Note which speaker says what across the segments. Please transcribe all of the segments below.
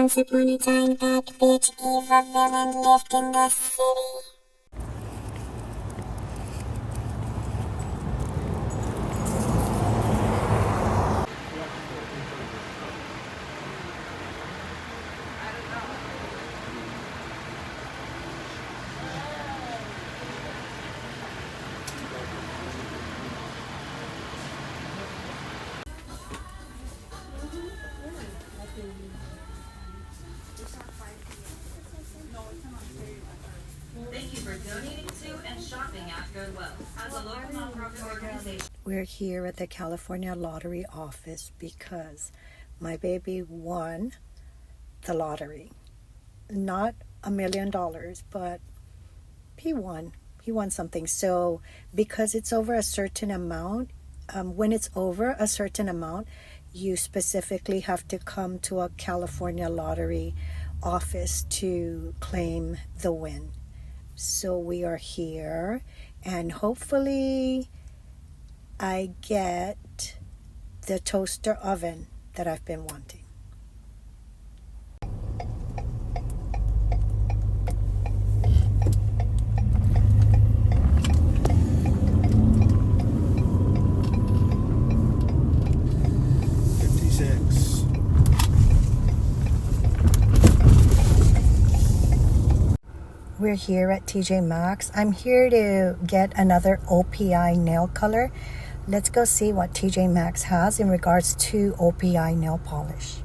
Speaker 1: Once upon a time, that bitch Eva villain lived in the city.
Speaker 2: Thank you for donating to and shopping at Goodwill. As a local nonprofit organization,
Speaker 3: we're here at the California Lottery office because my baby won the lottery. Not $1 million, but he won. He won something. So because it's over a certain amount, when it's over a certain amount, you specifically have to come to a California Lottery office to claim the win. So we are here, and hopefully I get the toaster oven that I've been wanting. We're here at TJ Maxx. I'm here to get another OPI nail color. Let's go see what TJ Maxx has in regards to OPI nail polish.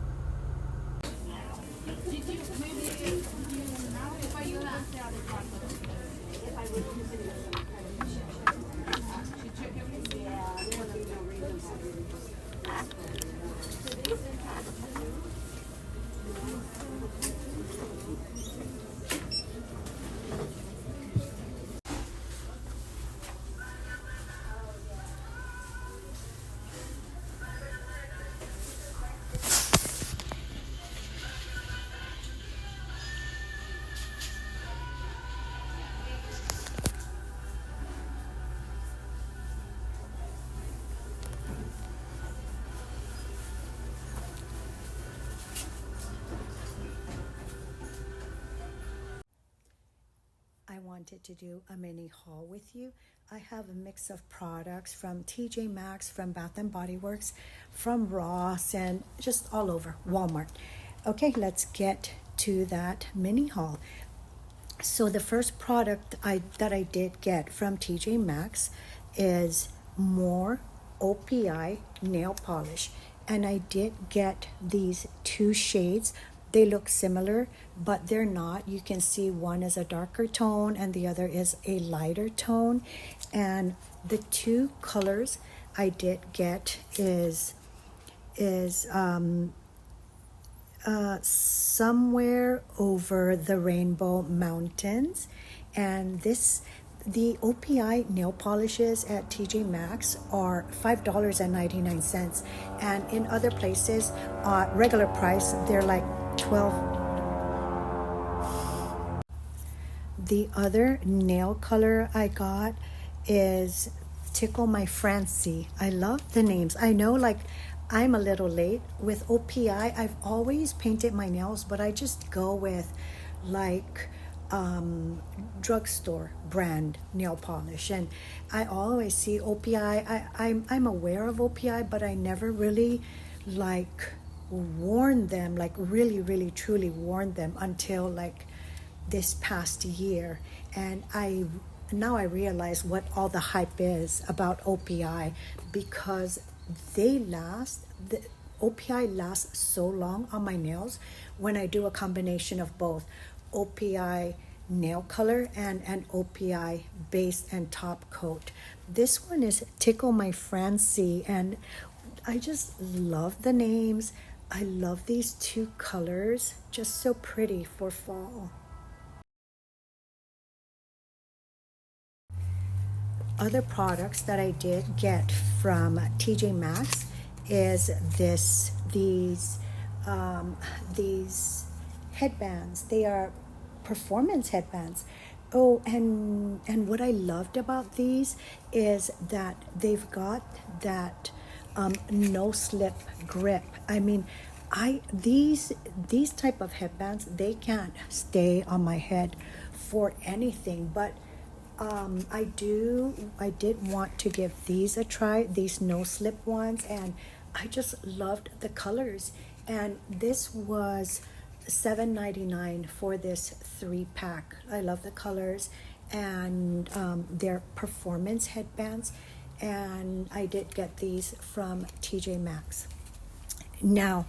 Speaker 3: I wanted to do a mini haul with you. I have a mix of products from TJ Maxx, from Bath and Body Works, from Ross, and just all over Walmart. Okay, let's get to that mini haul. So the first product that I did get from TJ Maxx is more OPI nail polish, and I did get these two shades. They look similar, but they're not. You can see one is a darker tone and the other is a lighter tone. And the two colors I did get is Somewhere Over the Rainbow Mountains. And the OPI nail polishes at TJ Maxx are $5.99, and in other places, regular price, they're like 12. The other nail color I got is Tickle My Francie. I love the names. I know, like, I'm a little late with OPI. I've always painted my nails, but I just go with like drugstore brand nail polish, and I always see OPI. I'm aware of OPI, but I never really like worn them, like really truly worn them until like this past year. And now I realize what all the hype is about OPI, because the OPI lasts so long on my nails when I do a combination of both OPI nail color and an OPI base and top coat. This one is Tickle My Francie, and I just love the names. I love these two colors, just so pretty for fall. Other products that I did get from TJ Maxx is these headbands. They are performance headbands. Oh, and what I loved about these is that they've got that no slip grip. I mean, these type of headbands, they can't stay on my head for anything, but I did want to give these a try, these no slip ones, and I just loved the colors. And this was $7.99 for this 3-pack. I love the colors, and they're performance headbands, and I did get these from TJ Maxx. Now,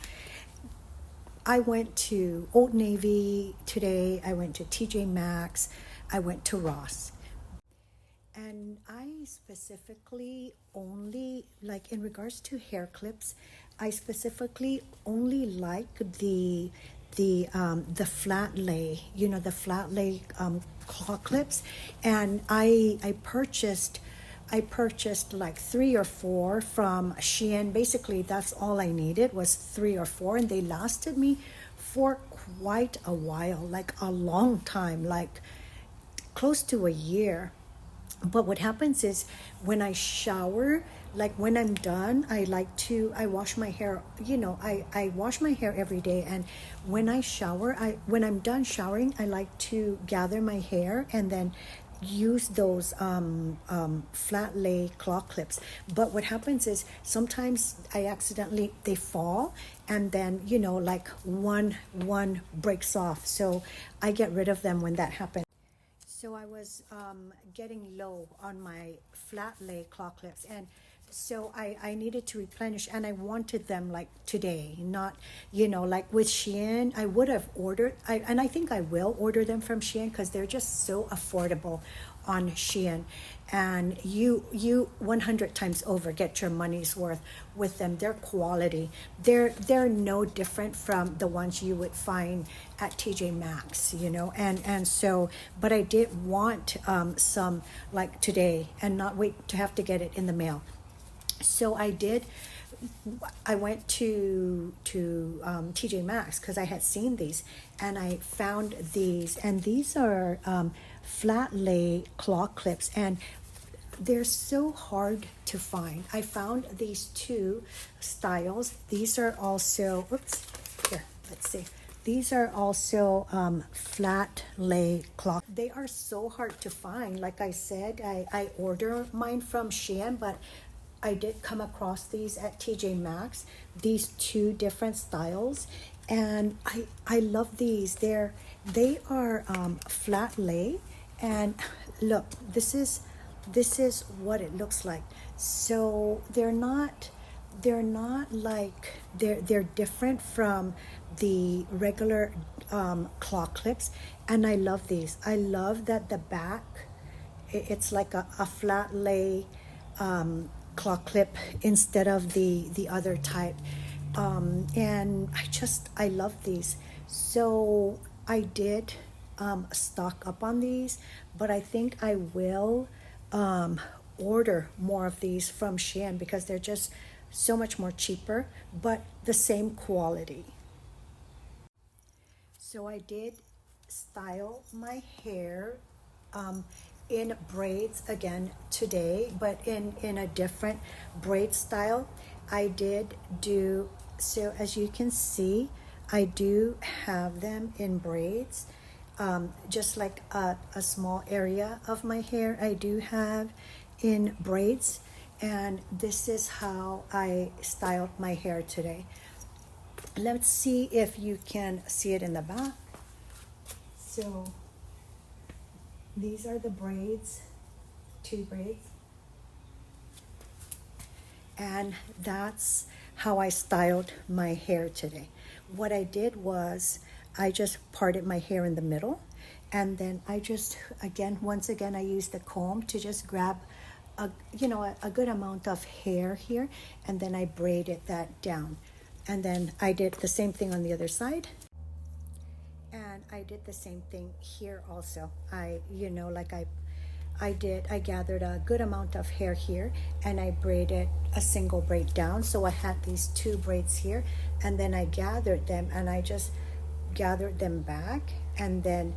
Speaker 3: I went to Old Navy today, I went to TJ Maxx, I went to Ross. And I specifically only, like in regards to hair clips, I specifically only like the flat lay, the flat lay claw clips. And I purchased like 3 or 4 from Shein. Basically, that's all I needed was 3 or 4, and they lasted me for quite a while, like a long time, like close to a year. But what happens is when I shower, like when I'm done, I wash my hair, I wash my hair every day. And when I shower, when I'm done showering, I like to gather my hair and then use those flat lay claw clips. But what happens is sometimes they fall, and then like one breaks off, so I get rid of them when that happens. So I was getting low on my flat lay claw clips, and so I needed to replenish, and I wanted them like today, not like with Shein. I would have ordered, and I think I will order them from Shein because they're just so affordable on Shein, and you 100 times over get your money's worth with them. Their quality, they're no different from the ones you would find at TJ Maxx, and so, but I did want some like today and not wait to have to get it in the mail. So I went to TJ Maxx because I had seen these, and I found these, and these are flat lay claw clips, and they're so hard to find. I found these 2 styles. These are also, here, let's see. These are also flat lay claw. They are so hard to find. Like I said, I order mine from Shein, but I did come across these at TJ Maxx, these 2 different styles, and I love these. They are flat lay, and look, this is what it looks like. So they're not like, they're different from the regular claw clips, and I love these. I love that the back, it's like a flat lay claw clip instead of the other type, and I love these. So I did stock up on these, but I think I will order more of these from Shein because they're just so much more cheaper, but the same quality. So I did style my hair in braids again today, but in a different braid style. I did do, so as you can see, I do have them in braids, just like a small area of my hair I do have in braids, and this is how I styled my hair today. Let's see if you can see it in the back. So these are the braids, 2 braids, and that's how I styled my hair today. What I did was I just parted my hair in the middle, and then I just once again I used the comb to just grab a good amount of hair here, and then I braided that down, and then I did the same thing on the other side. And I did the same thing here also. I gathered a good amount of hair here, and I braided a single braid down. So I had these 2 braids here, and then I gathered them, and I just gathered them back and then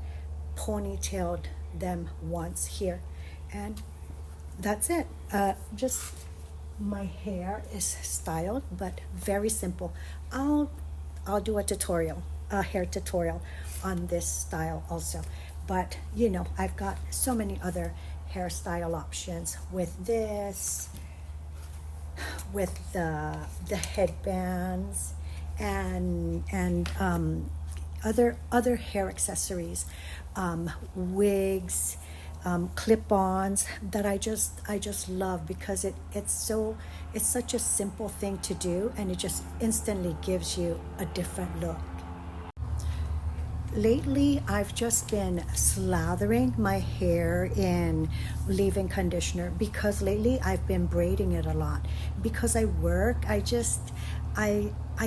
Speaker 3: ponytailed them once here, and that's it. Just my hair is styled, but very simple. I'll do a tutorial, a hair tutorial on this style also. But you know, I've got so many other hairstyle options with this, with the headbands, and other hair accessories, wigs, clip-ons that I just love, because it's such a simple thing to do, and it just instantly gives you a different look. Lately, I've just been slathering my hair in leave-in conditioner, because lately I've been braiding it a lot. Because I work, I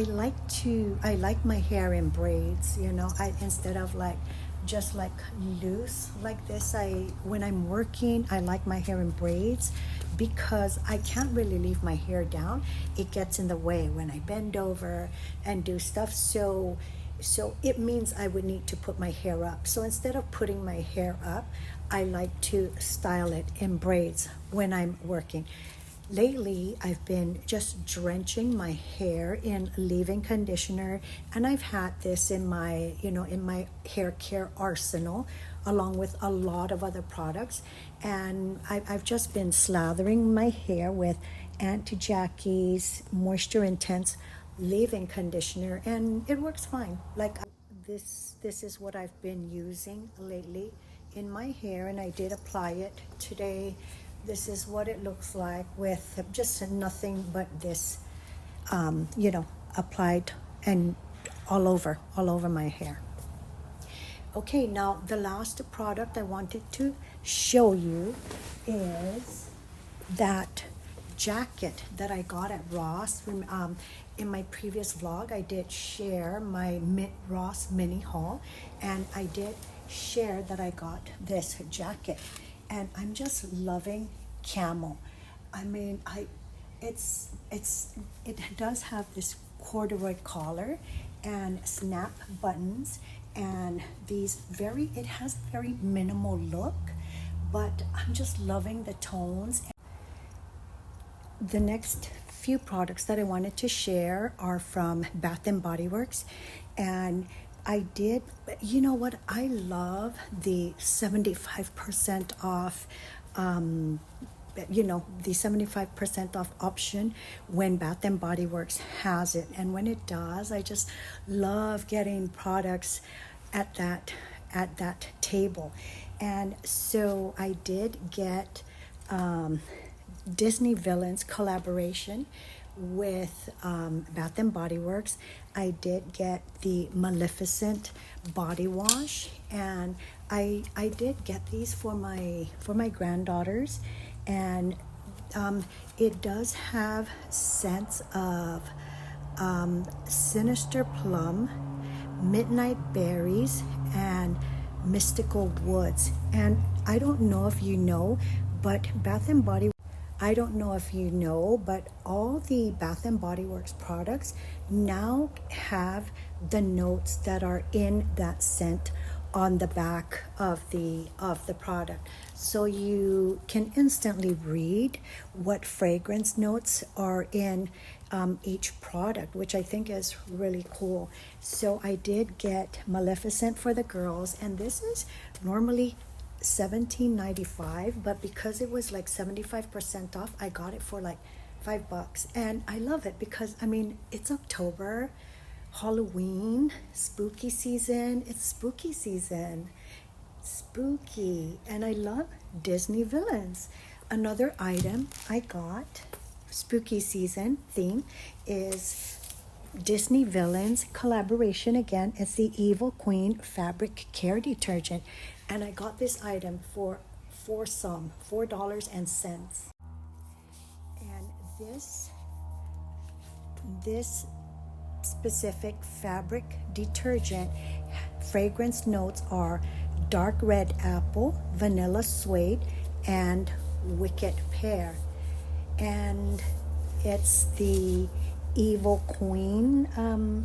Speaker 3: like my hair in braids, you know. Instead of like just like loose like this, when I'm working, I like my hair in braids, because I can't really leave my hair down. It gets in the way when I bend over and do stuff. So it means I would need to put my hair up. So instead of putting my hair up, I like to style it in braids when I'm working. Lately, I've been just drenching my hair in leave-in conditioner, and I've had this in my, in my hair care arsenal, along with a lot of other products. And I've just been slathering my hair with Auntie Jackie's Moisture Intense leave-in conditioner, and it works fine. Like this is what I've been using lately in my hair, and I did apply it today. This is what it looks like with just nothing but this, applied and all over my hair. Okay, now the last product I wanted to show you is that jacket that I got at Ross. In my previous vlog, I did share my Ross mini haul, and I did share that I got this jacket, and I'm just loving camel. I mean, it does have this corduroy collar and snap buttons, and it has a very minimal look, but I'm just loving the tones. The next few products that I wanted to share are from Bath and Body Works, and you know what, I love the 75% off, the 75% off option when Bath and Body Works has it. And when it does, I just love getting products at that table. And so I did get Disney Villains collaboration with Bath and Body Works. I did get the Maleficent body wash, and I did get these for my granddaughters, and it does have scents of Sinister Plum, Midnight Berries, and Mystical Woods. And I don't know if you know, but all the Bath and Body Works products now have the notes that are in that scent on the back of the product, so you can instantly read what fragrance notes are in each product, which I think is really cool. So I did get Maleficent for the girls, and this is normally $17.95, but because it was like 75% off, I got it for like $5. And I love it because, I mean, it's October, Halloween, spooky season. It's spooky season, spooky, and I love Disney Villains. Another item I got, spooky season theme, is Disney Villains collaboration again. It's the Evil Queen fabric care detergent, and I got this item for $4. And this specific fabric detergent fragrance notes are dark red apple, vanilla suede, and wicked pear. And it's the Evil Queen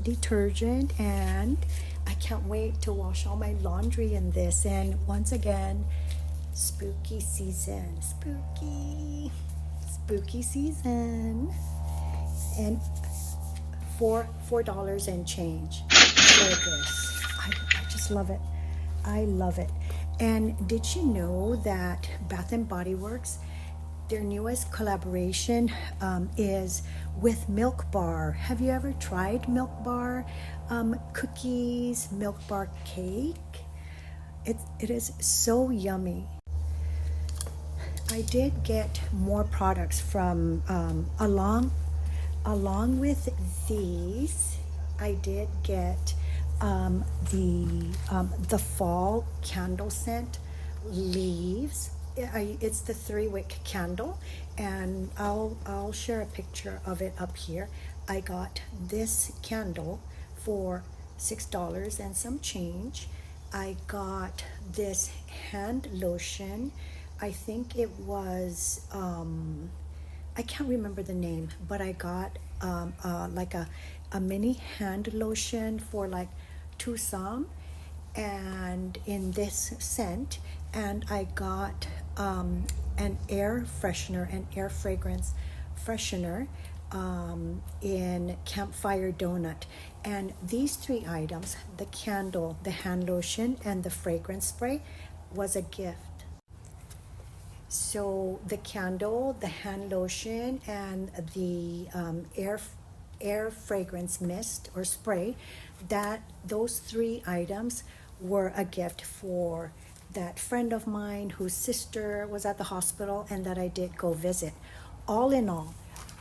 Speaker 3: detergent, and I can't wait to wash all my laundry in this. And once again, spooky season, spooky season. And $4 and change for this. I just love it. I love it. And did you know that Bath and Body Works, their newest collaboration is with Milk Bar? Have you ever tried Milk Bar cookies, Milk Bar cake? It is so yummy. I did get more products from along with these. I did get the fall candle scent leaves. It's the 3-wick candle, and I'll share a picture of it up here. I got this candle for $6 and some change. I got this hand lotion. I think it was I can't remember the name, but I got like a mini hand lotion for like $2 and in this scent, and I got an air freshener, an air fragrance freshener in Campfire Donut. And these 3 items, the candle, the hand lotion, and the fragrance spray, was a gift. So the candle, the hand lotion, and the air fragrance mist or spray, those 3 items were a gift for that friend of mine whose sister was at the hospital and that I did go visit. All in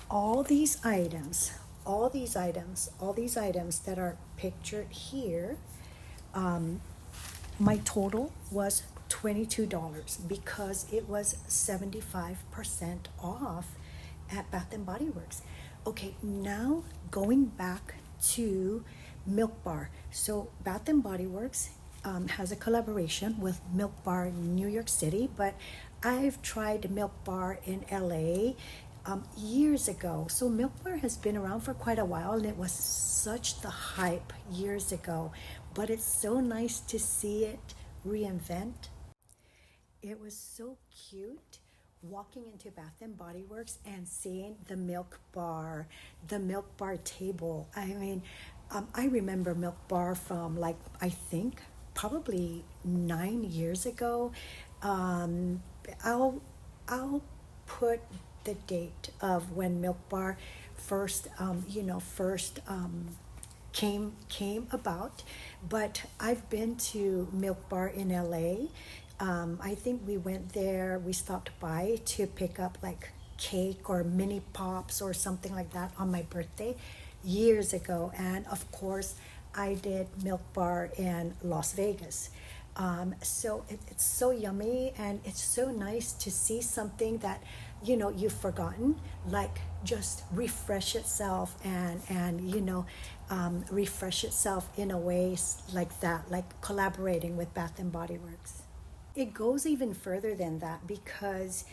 Speaker 3: all these items that are pictured here, my total was $22 because it was 75% off at Bath and Body Works. Okay, now going back to Milk Bar. So Bath and Body Works has a collaboration with Milk Bar New York City, but I've tried Milk Bar in LA years ago. So Milk Bar has been around for quite a while, and it was such the hype years ago, but it's so nice to see it reinvent. It was so cute walking into Bath and Body Works and seeing the Milk Bar table. I mean, I remember Milk Bar from like, I think probably 9 years ago. I'll put the date of when Milk Bar first came about, but I've been to Milk Bar in LA. I think we went there, we stopped by to pick up like cake or mini pops or something like that on my birthday years ago. And of course, I did Milk Bar in Las Vegas. So it's so yummy, and it's so nice to see something that, you've forgotten, like just refresh itself and refresh itself in a way like that, like collaborating with Bath and Body Works. It goes even further than that because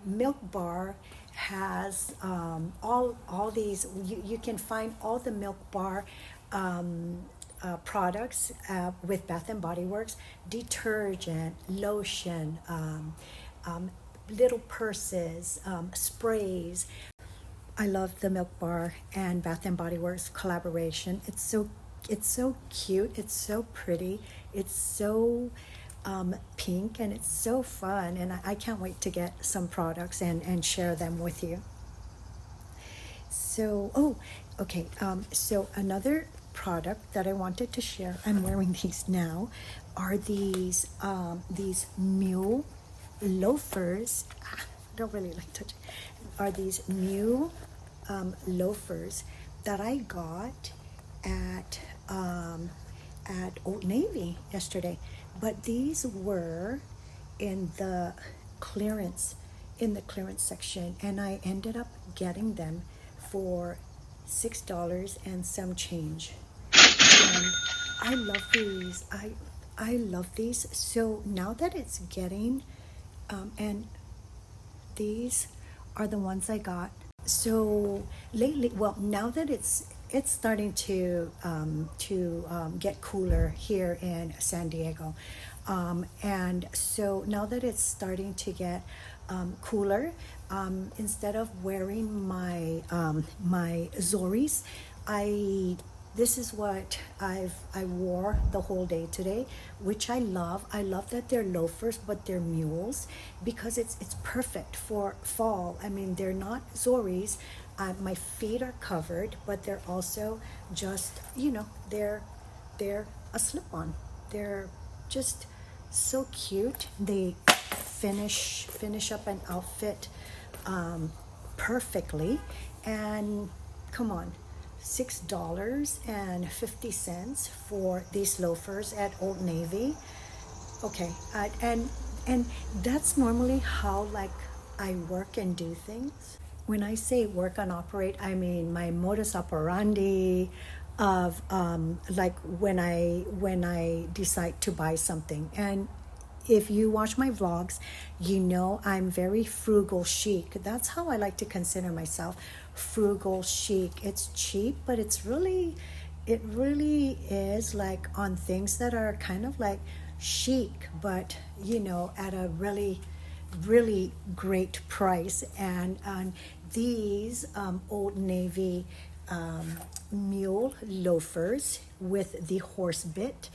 Speaker 3: Milk Bar has all these, you can find all the Milk Bar products with Bath and Body Works: detergent, lotion, little purses, sprays. I love the Milk Bar and Bath and Body Works collaboration. It's so cute. It's so pretty. It's so pink, and it's so fun, and I can't wait to get some products and share them with you. So so another product that I wanted to share, I'm wearing these now, are these mule loafers. I don't really like touching. Are these mule loafers that I got at Old Navy yesterday, but these were in the clearance section, and I ended up getting them for $6 and some change. And I love these. I love these. So now that it's getting and these are the ones I got. So lately, well, now that it's starting to get cooler here in San Diego, and so now that it's starting to get cooler, instead of wearing my my Zoris, I this is what I wore the whole day today, which I love. I love that they're loafers, but they're mules because it's perfect for fall. I mean, they're not Zoris. My feet are covered, but they're also just they're a slip-on. They're just so cute. They finish up an outfit perfectly. And come on, $6.50 for these loafers at Old Navy. Okay, and that's normally how like I work and do things. When I say work and operate, I mean my modus operandi of like when I decide to buy something. And if you watch my vlogs, you know I'm very frugal chic. That's how I like to consider myself, frugal chic. It's cheap, but it really is like on things that are kind of like chic, but at a really great price. And these Old Navy mule loafers with the horse bit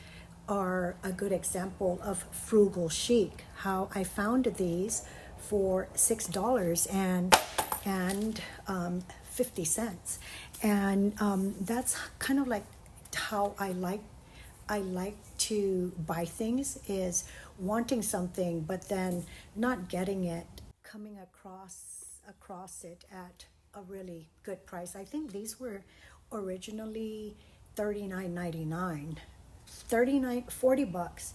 Speaker 3: are a good example of frugal chic. How I found these for $6 and 50 cents, and that's kind of like how I like to buy things, is wanting something but then not getting it, coming across it at a really good price. I think these were originally $39.99, 39 $40,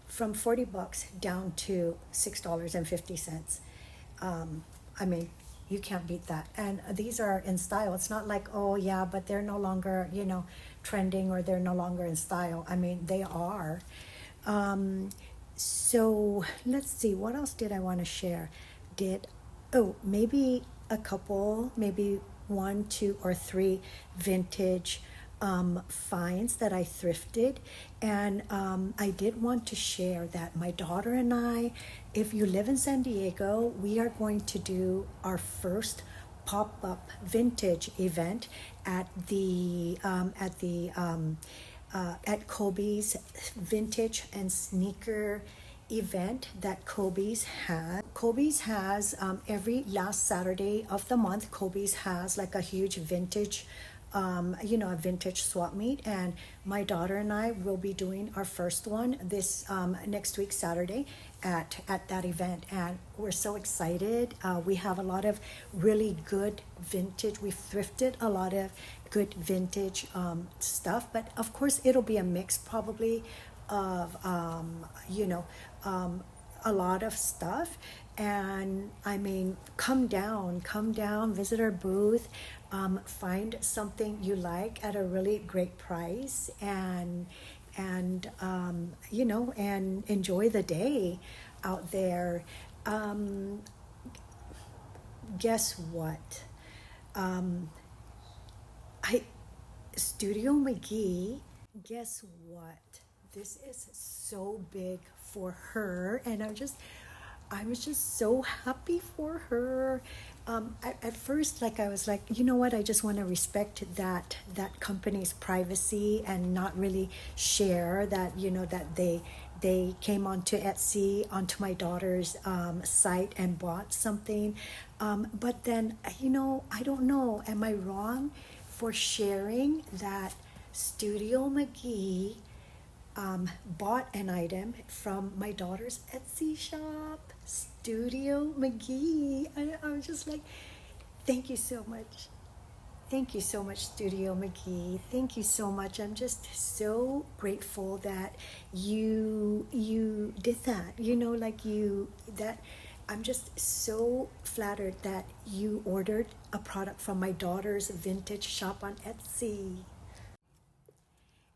Speaker 3: from $40 down to $6.50. I mean, you can't beat that. And these are in style. It's not like, oh yeah, but they're no longer trending, or they're no longer in style. I mean, they are. So let's see, what else did I want to share? Maybe a couple, maybe one, two, or three vintage finds that I thrifted. And I did want to share that my daughter and I, if you live in San Diego, we are going to do our first pop-up vintage event at Kobe's vintage and sneaker event that Kobe's has. Kobe's has every last Saturday of the month. Kobe's has like a huge vintage, a vintage swap meet, and my daughter and I will be doing our first one this next week Saturday at that event, and we're so excited. We have a lot of really good vintage. We've thrifted a lot of good vintage stuff, but of course it'll be a mix probably of a lot of stuff. And I mean, come down, visit our booth, find something you like at a really great price, and and enjoy the day out there. Guess what? I Studio McGee. Guess what? This is so big for her, and I was just so happy for her. At first, like I was like, you know what? I just want to respect that company's privacy and not really share that. That they came onto Etsy, onto my daughter's site, and bought something. But then, I don't know. Am I wrong for sharing that Studio McGee bought an item from my daughter's Etsy shop, Studio McGee? I was just like, thank you so much. Thank you so much, Studio McGee. Thank you so much. I'm just so grateful that you did that. I'm just so flattered that you ordered a product from my daughter's vintage shop on Etsy.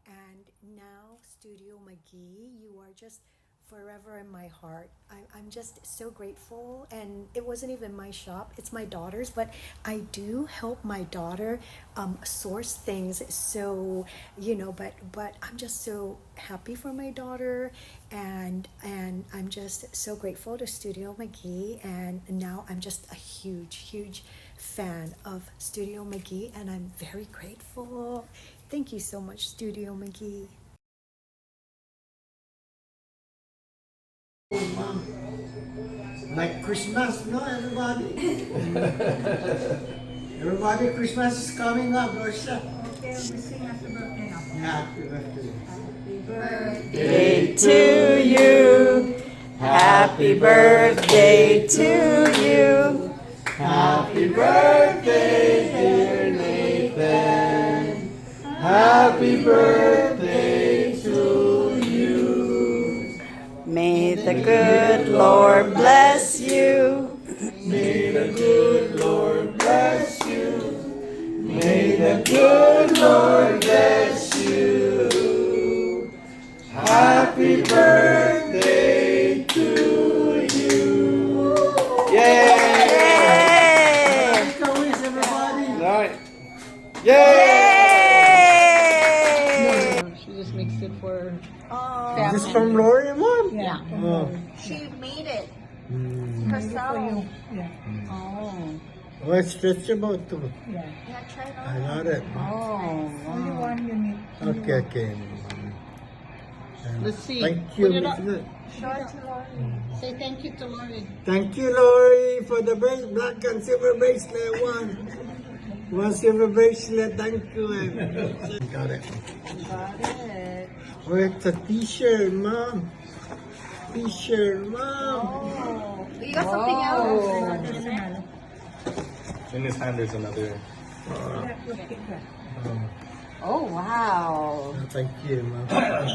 Speaker 3: And now, Studio McGee, you are just forever in my heart. I'm just so grateful. And it wasn't even my shop, it's my daughter's, but I do help my daughter source things. So, but I'm just so happy for my daughter, and I'm just so grateful to Studio McGee. And now I'm just a huge fan of Studio McGee, and I'm very grateful. Thank you so much, Studio McGee.
Speaker 4: Like Christmas, no, everybody? Everybody, Christmas is coming up, Russia.
Speaker 5: Okay, we sing happy birthday now.
Speaker 4: Yeah, happy birthday.
Speaker 6: Birthday to you. Happy birthday to you. Happy birthday, dear Nathan. Happy birthday to you. May the good Lord bless you. May the good Lord bless you. May the good Lord bless you. Happy birthday to you. Yay!
Speaker 4: Make a wish, everybody.
Speaker 6: Right. Yay!
Speaker 5: She just makes it for
Speaker 4: Is this from Lori, Mom?
Speaker 5: yeah.
Speaker 4: Oh.
Speaker 7: She made it
Speaker 4: Mm.
Speaker 7: herself.
Speaker 5: Yeah.
Speaker 7: Oh.
Speaker 4: Oh, it's stretchable too.
Speaker 5: Yeah.
Speaker 7: Yeah, try it
Speaker 4: I
Speaker 7: on.
Speaker 4: got it.
Speaker 7: Oh,
Speaker 5: Only one you need.
Speaker 4: Okay, okay.
Speaker 5: Let's see.
Speaker 4: Thank you.
Speaker 5: Put it up.
Speaker 4: Miss Lit.
Speaker 7: Show it to Lori.
Speaker 5: Say thank you to Lori.
Speaker 4: Thank you, Lori, for the black and silver bracelet. One silver bracelet. Thank you. Got it.
Speaker 7: Got it.
Speaker 4: Oh, it's a t-shirt, Mom. T-shirt, Mom.
Speaker 7: Oh. You got something else?
Speaker 6: In his hand there's another.
Speaker 4: Oh,
Speaker 7: Oh, wow.
Speaker 4: thank you, Mom.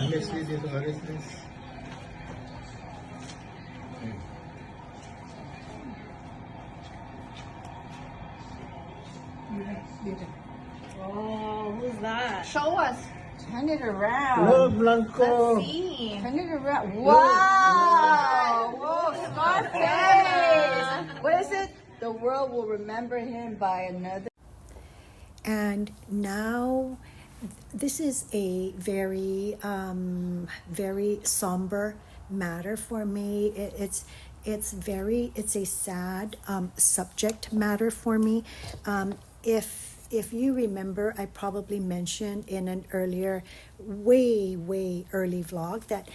Speaker 4: Miss Lizzie, what is this?
Speaker 5: Oh, who's that?
Speaker 7: Show us. Turn it around.
Speaker 4: Oh, Blanco.
Speaker 7: Let's see. Turn it around. Wow. Whoa, Scarface. What is it? The world will remember him by another.
Speaker 3: And now, this is a very, very somber matter for me. It's a sad subject matter for me. If you remember, I probably mentioned in an earlier, way early vlog that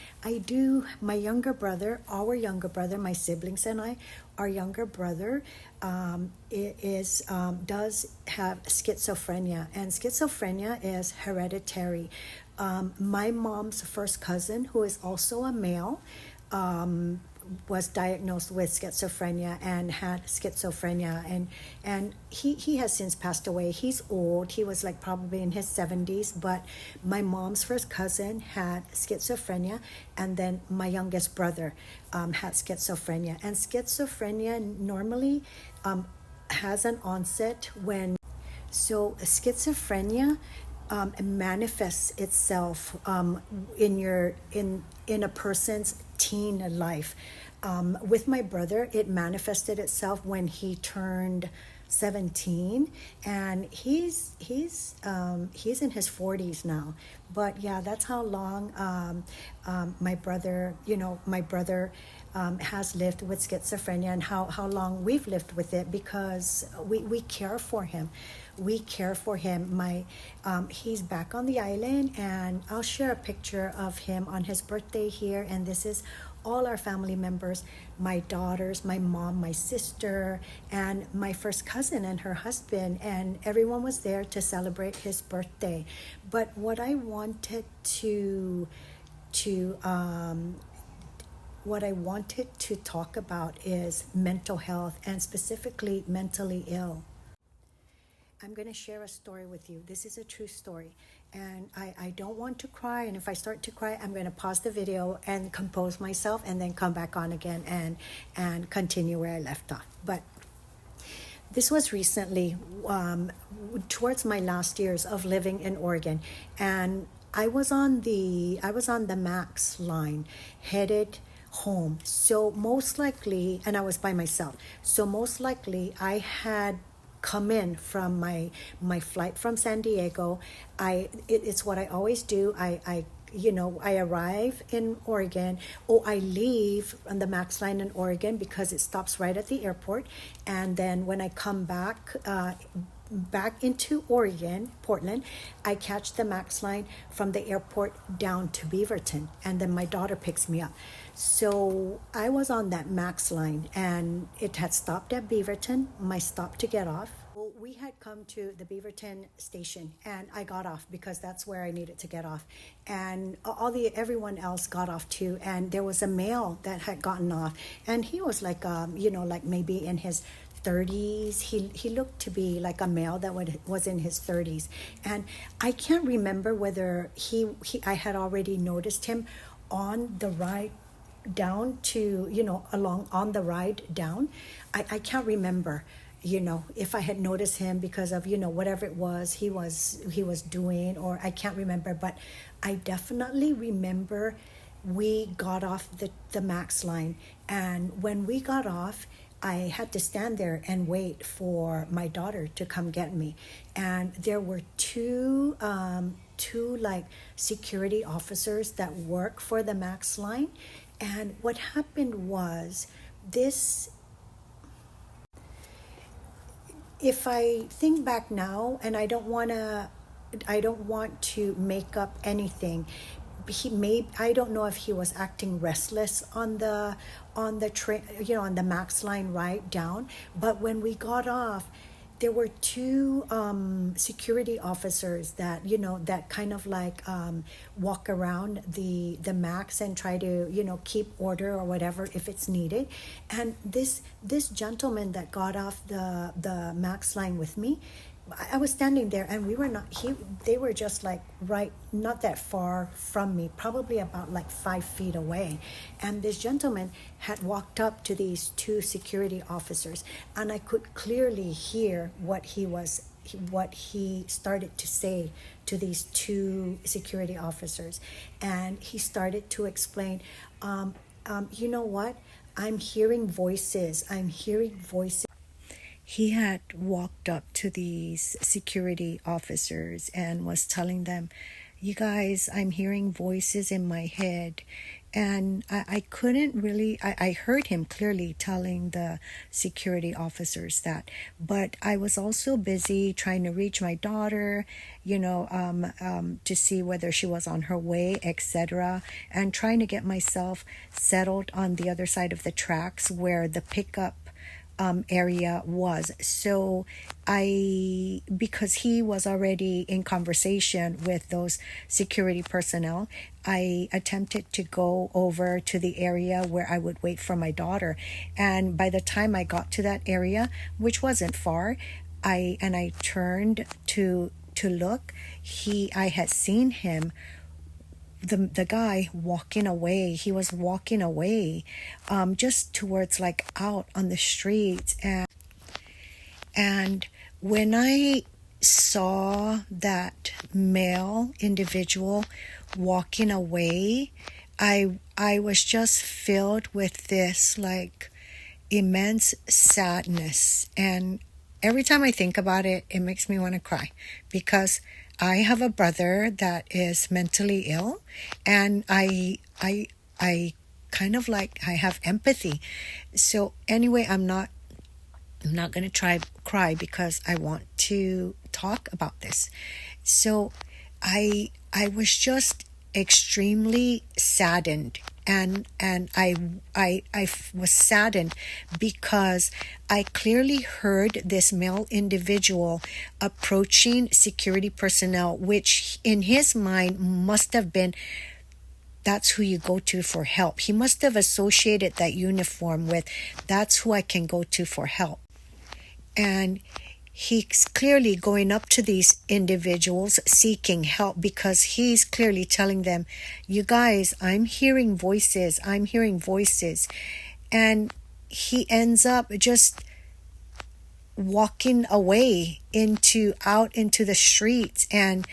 Speaker 3: my younger brother, my siblings and I, our younger brother does have schizophrenia, and schizophrenia is hereditary. My mom's first cousin, who is also a male, was diagnosed with schizophrenia and had schizophrenia, and he has since passed away. He's old. He was like probably in his 70s, but my mom's first cousin had schizophrenia, and then my youngest brother had schizophrenia. And schizophrenia normally has an onset when, so schizophrenia manifests itself in a person's teen life. With my brother, it manifested itself when he turned 17, and he's in his 40s now. But yeah, that's how long my brother has lived with schizophrenia, and how long we've lived with it, because we care for him. We care for him. He's back on the island, and I'll share a picture of him on his birthday here. And this is all our family members, my daughters, my mom, my sister, and my first cousin and her husband, and everyone was there to celebrate his birthday. But what I wanted to talk about is mental health, and specifically mentally ill. I'm going to share a story with you. This is a true story, and I don't want to cry, and if I start to cry, I'm going to pause the video and compose myself and then come back on again and continue where I left off. But this was recently, towards my last years of living in Oregon, and I was on the Maxx line headed home. So most likely, and I was by myself, so most likely I had come in from my flight from San Diego. It's what I always do. I I arrive in Oregon, or I leave on the Maxx line in Oregon because it stops right at the airport. And then when I come back into Oregon, Portland, I catch the Maxx line from the airport down to Beaverton, and then my daughter picks me up. So I was on that Maxx line, and it had stopped at Beaverton, my stop to get off. Well, we had come to the Beaverton station, and I got off because that's where I needed to get off. And everyone else got off too, and there was a male that had gotten off, and he was like, like maybe in his 30s. He looked to be like a male that was in his 30s, and I can't remember whether I had already noticed him on the ride down to along on the ride down. I can't remember if I had noticed him because of whatever it was he was doing, or I can't remember, but I definitely remember we got off the Maxx line, and when we got off, I had to stand there and wait for my daughter to come get me. And there were two like security officers that work for the Maxx line. And what happened was this, if I think back now, and I don't want to make up anything, I don't know if he was acting restless on the train, on the Maxx line ride down. But when we got off, there were two security officers that that kind of like walk around the Maxx and try to keep order or whatever if it's needed. And this gentleman that got off the Maxx line with me, I was standing there, and they were just like right, not that far from me, probably about like 5 feet away. And this gentleman had walked up to these two security officers, and I could clearly hear what he started to say to these two security officers. And he started to explain, you know what? I'm hearing voices. He had walked up to these security officers and was telling them, you guys, I'm hearing voices in my head. And I couldn't really, I heard him clearly telling the security officers but I was also busy trying to reach my daughter, to see whether she was on her way, etc., and trying to get myself settled on the other side of the tracks where the pickup area was. So because he was already in conversation with those security personnel, I attempted to go over to the area where I would wait for my daughter. And by the time I got to that area, which wasn't far, I turned to look. I had seen him, the guy walking away. He was walking away just towards like out on the streets. And when I saw that male individual walking away, I was just filled with this like immense sadness. And every time I think about it, it makes me want to cry, because I have a brother that is mentally ill, and I kind of like, I have empathy. So anyway, I'm not going to cry because I want to talk about this. So I was just extremely saddened, and I was saddened because I clearly heard this male individual approaching security personnel, which in his mind must have been, that's who you go to for help. He must have associated that uniform with, that's who I can go to for help. And he's clearly going up to these individuals seeking help, because he's clearly telling them, you guys, I'm hearing voices. And he ends up just walking away out into the streets. And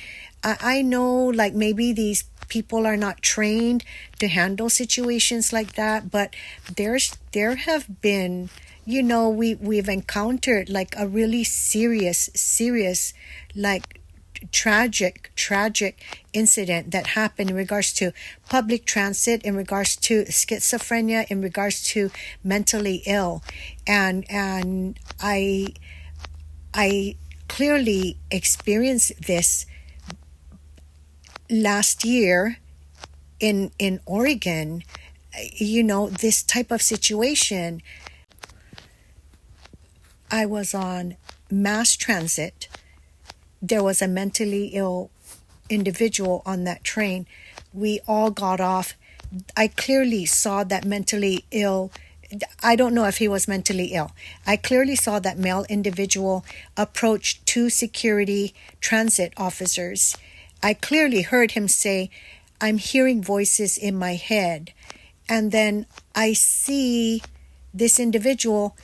Speaker 3: I know, like, maybe these people are not trained to handle situations like that, but there have been, we've encountered like a really serious like tragic incident that happened in regards to public transit, in regards to schizophrenia, in regards to mentally ill, and I clearly experienced this last year in Oregon. This type of situation. I was on mass transit. There was a mentally ill individual on that train. We all got off. I clearly saw that mentally ill. I don't know if he was mentally ill. I clearly saw that male individual approach two security transit officers. I clearly heard him say, "I'm hearing voices in my head." And then I see this individual,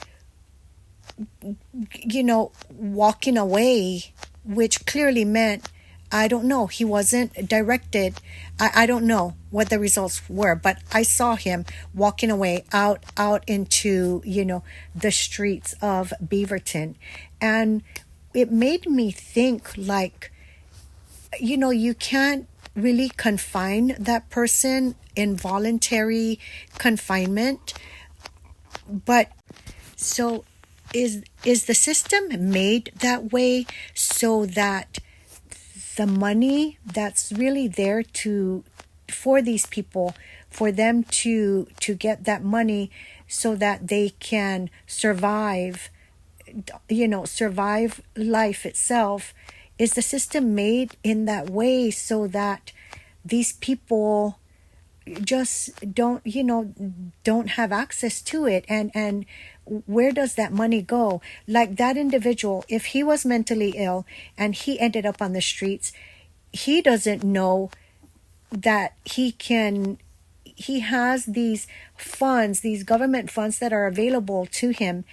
Speaker 3: walking away, which clearly meant, I don't know, he wasn't directed. I don't know what the results were, but I saw him walking away out into, the streets of Beaverton. And it made me think, like, you can't really confine that person in voluntary confinement. But so is the system made that way so that the money that's really there for these people, for them to get that money so that they can survive life itself? Is the system made in that way so that these people just don't have access to it? And where does that money go? Like that individual, if he was mentally ill and he ended up on the streets, he doesn't know that he has these funds, these government funds that are available to him,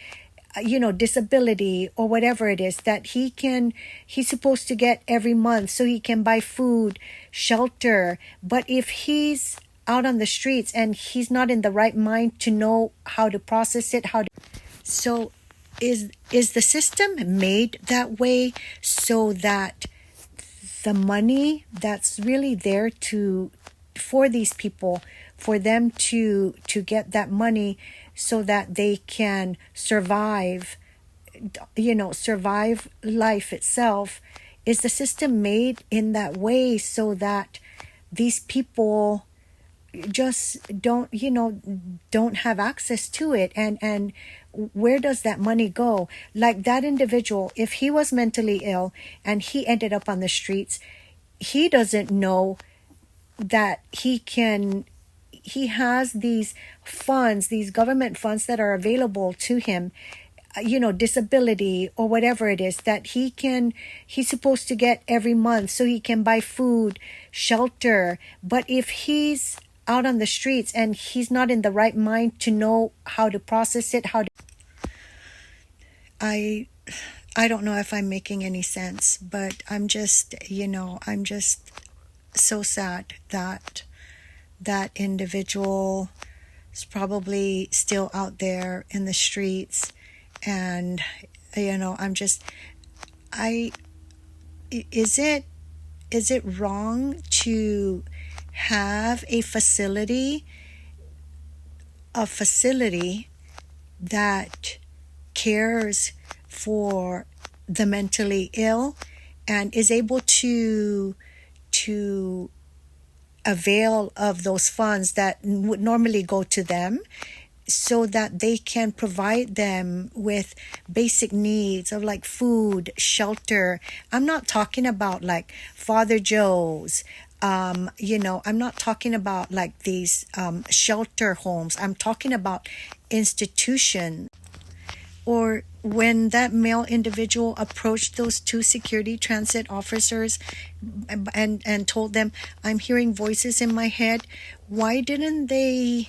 Speaker 3: disability or whatever it is, that he's supposed to get every month so he can buy food, shelter. But if he's out on the streets and he's not in the right mind to know how to process it, so is the system made that way so that the money that's really there for these people, for them to get that money so that they can survive life itself? Is the system made in that way so that these people just don't have access to it? And where does that money go? Like that individual, if he was mentally ill and he ended up on the streets, he doesn't know that he has these funds, these government funds that are available to him, disability or whatever it is, that he's supposed to get every month so he can buy food, shelter. But if he's out on the streets and he's not in the right mind to know how to process it, I don't know if I'm making any sense, but I'm just so sad that that individual is probably still out there in the streets. And is it wrong to have a facility that cares for the mentally ill and is able to avail of those funds that would normally go to them, so that they can provide them with basic needs of like food, shelter. I'm not talking about like Father Joe's, I'm not talking about like these shelter homes. I'm talking about institutions. Or when that male individual approached those two security transit officers and told them, "I'm hearing voices in my head," why didn't they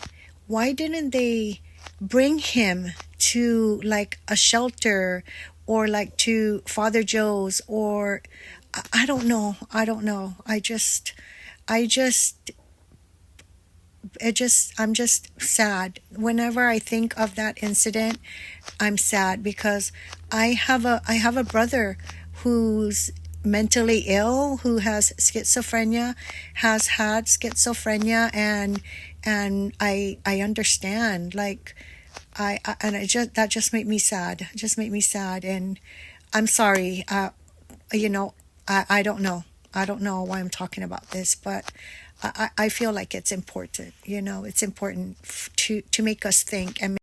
Speaker 3: bring him to like a shelter or like to Father Joe's? Or I don't know. I'm just sad. Whenever I think of that incident, I'm sad because I have a brother who's mentally ill who has schizophrenia has had schizophrenia, and I understand, like and it just that just made me sad. Just made me sad, and I'm sorry. You know, I don't know. I don't know why I'm talking about this, but I feel like it's important. You know, it's important to make us think and